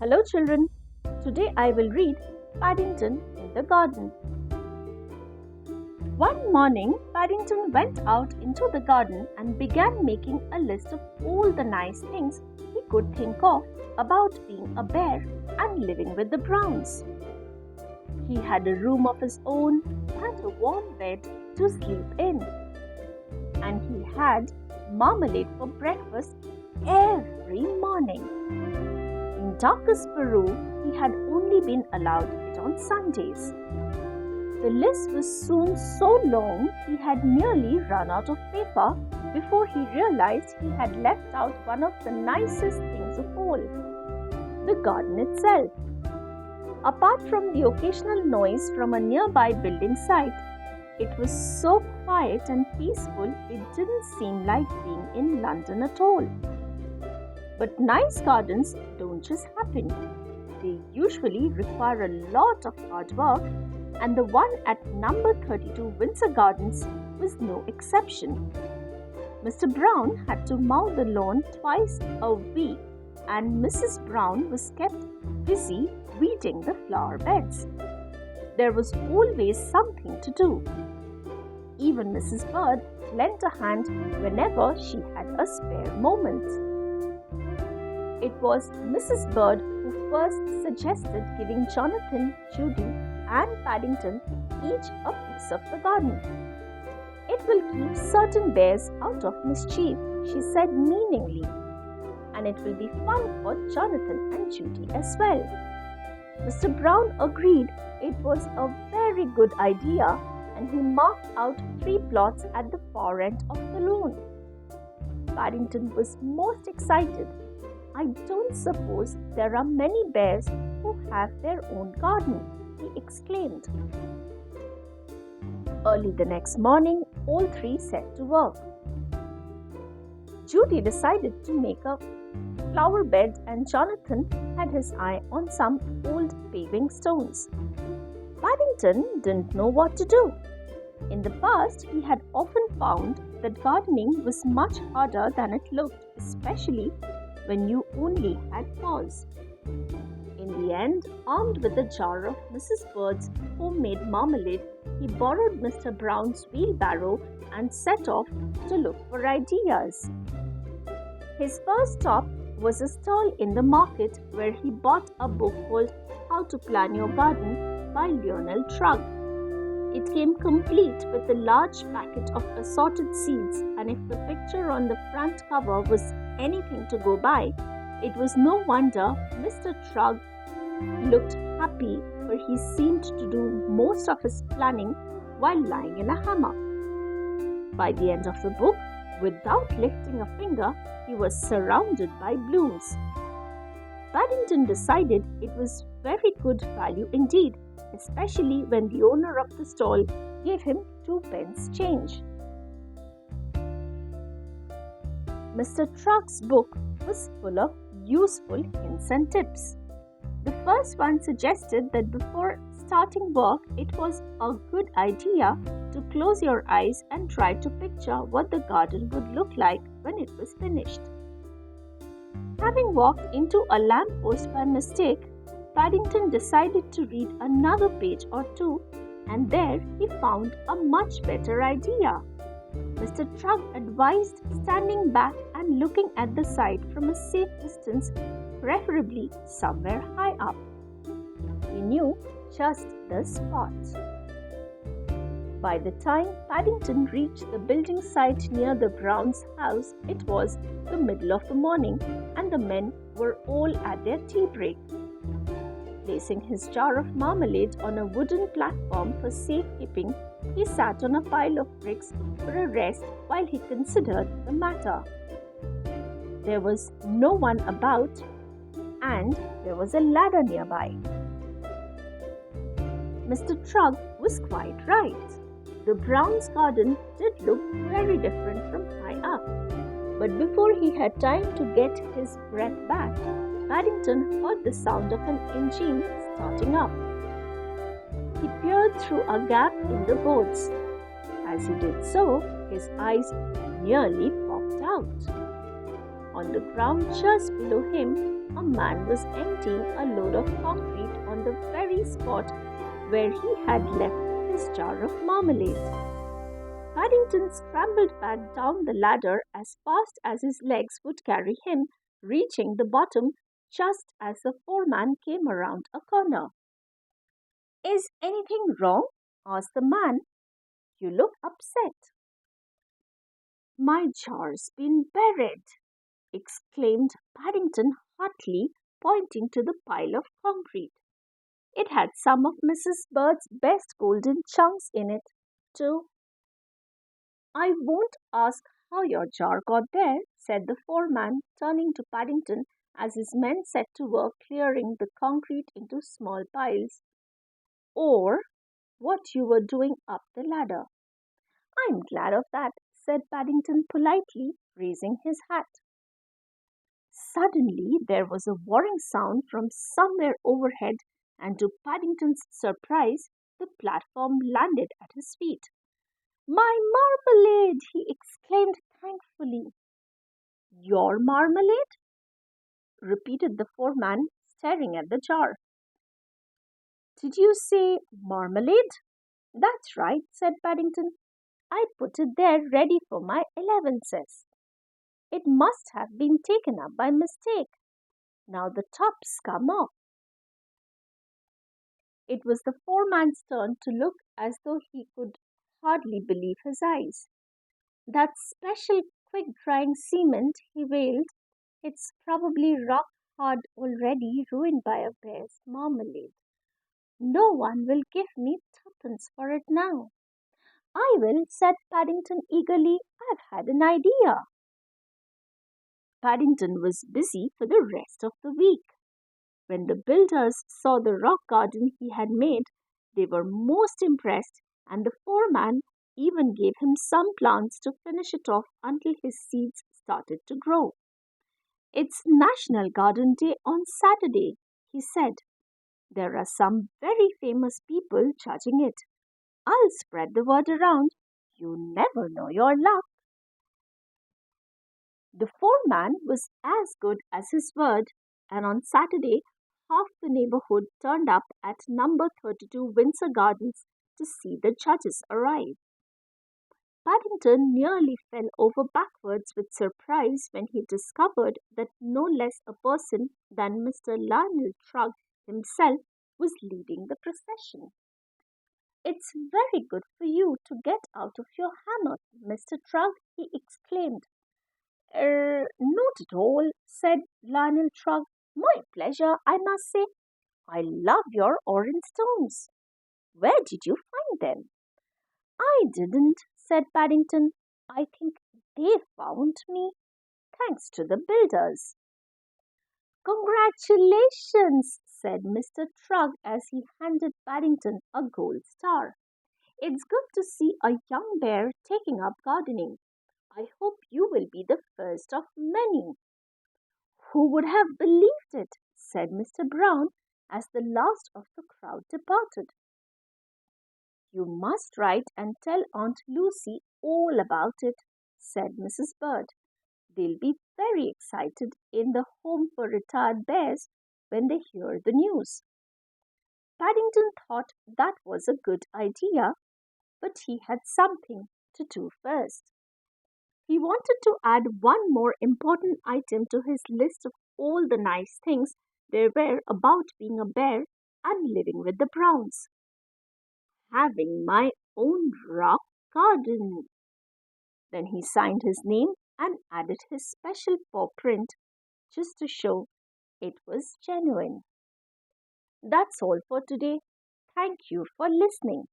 Hello children, today I will read Paddington in the Garden. One morning, Paddington went out into the garden and began making a list of all the nice things he could think of about being a bear and living with the Browns. He had a room of his own and a warm bed to sleep in. And he had marmalade for breakfast every morning. In darkest Peru, he had only been allowed it on Sundays. The list was soon so long he had nearly run out of paper before he realized he had left out one of the nicest things of all, the garden itself. Apart from the occasional noise from a nearby building site, it was so quiet and peaceful it didn't seem like being in London at all. But nice gardens don't just happen. They usually require a lot of hard work, and the one at number 32 Windsor Gardens was no exception. Mr. Brown had to mow the lawn twice a week, and Mrs. Brown was kept busy weeding the flower beds. There was always something to do. Even Mrs. Bird lent a hand whenever she had a spare moment. It was Mrs. Bird who first suggested giving Jonathan, Judy, and Paddington each a piece of the garden. It will keep certain bears out of mischief, she said meaningly, and it will be fun for Jonathan and Judy as well. Mr. Brown agreed it was a very good idea, and he marked out 3 plots at the far end of the lawn. Paddington was most excited. I don't suppose there are many bears who have their own garden, he exclaimed. Early the next morning, all 3 set to work. Judy decided to make a flower bed, and Jonathan had his eye on some old paving stones. Paddington didn't know what to do. In the past, he had often found that gardening was much harder than it looked, especially when you only had paws. In the end, armed with a jar of Mrs. Bird's homemade marmalade, he borrowed Mr. Brown's wheelbarrow and set off to look for ideas. His first stop was a stall in the market where he bought a book called How to Plan Your Garden by Lionel Trugg. It came complete with a large packet of assorted seeds, and if the picture on the front cover was anything to go by, it was no wonder Mr. Trugg looked happy, for he seemed to do most of his planning while lying in a hammock. By the end of the book, without lifting a finger, he was surrounded by blooms. Paddington decided it was very good value indeed, especially when the owner of the stall gave him 2 pence change. Mr. Trugg's book was full of useful hints and tips. The first one suggested that before starting work, it was a good idea to close your eyes and try to picture what the garden would look like when it was finished. Having walked into a lamppost by mistake, Paddington decided to read another page or 2, and there he found a much better idea. Mr. Trugg advised standing back and looking at the side from a safe distance, preferably somewhere high up. He knew just the spot. By the time Paddington reached the building site near the Browns' house, it was the middle of the morning, and the men were all at their tea break. Placing his jar of marmalade on a wooden platform for safekeeping, he sat on a pile of bricks for a rest while he considered the matter. There was no one about, and there was a ladder nearby. Mr. Trugg was quite right. The Browns' garden did look very different from high up. But before he had time to get his breath back, Paddington heard the sound of an engine starting up. He peered through a gap in the boards. As he did so, his eyes nearly popped out. On the ground just below him, a man was emptying a load of concrete on the very spot where he had left his jar of marmalade. Paddington scrambled back down the ladder as fast as his legs would carry him, reaching the bottom just as the foreman came around a corner. Is anything wrong? Asked the man. You look upset. My jar's been buried, exclaimed Paddington hotly, pointing to the pile of concrete. It had some of Mrs. Bird's best golden chunks in it, too. I won't ask how your jar got there, said the foreman, turning to Paddington as his men set to work clearing the concrete into small piles, or what you were doing up the ladder. I'm glad of that, said Paddington politely, raising his hat. Suddenly there was a whirring sound from somewhere overhead, and to Paddington's surprise, the platform landed at his feet. My marmalade! He exclaimed thankfully. Your marmalade? Repeated the foreman, staring at the jar. Did you say marmalade? That's right, said Paddington. I put it there ready for my allowances. It must have been taken up by mistake. Now the top's come off. It was the foreman's turn to look as though he could hardly believe his eyes. That special quick-drying cement, he wailed. It's probably rock hard already, ruined by a bear's marmalade. No one will give me twopence for it now. I will, said Paddington eagerly. I've had an idea. Paddington was busy for the rest of the week. When the builders saw the rock garden he had made, they were most impressed, and the foreman even gave him some plants to finish it off until his seeds started to grow. It's National Garden Day on Saturday, he said. There are some very famous people judging it. I'll spread the word around. You never know your luck. The foreman was as good as his word, and on Saturday, half the neighborhood turned up at number 32 Windsor Gardens to see the judges arrive. Paddington nearly fell over backwards with surprise when he discovered that no less a person than Mr. Lionel Trugg himself was leading the procession. It's very good for you to get out of your hammock, Mr. Trugg, he exclaimed. Not at all, said Lionel Trugg. My pleasure, I must say. I love your orange stones. Where did you find them? I didn't, said Paddington. I think they found me, thanks to the builders. Congratulations, said Mr. Trugg as he handed Paddington a gold star. It's good to see a young bear taking up gardening. I hope you will be the first of many. Who would have believed it? Said Mr. Brown as the last of the crowd departed. You must write and tell Aunt Lucy all about it, said Mrs. Bird. They'll be very excited in the Home for Retired Bears when they hear the news. Paddington thought that was a good idea, but he had something to do first. He wanted to add one more important item to his list of all the nice things there were about being a bear and living with the Browns. Having my own rock garden. Then he signed his name and added his special paw print just to show it was genuine. That's all for today. Thank you for listening.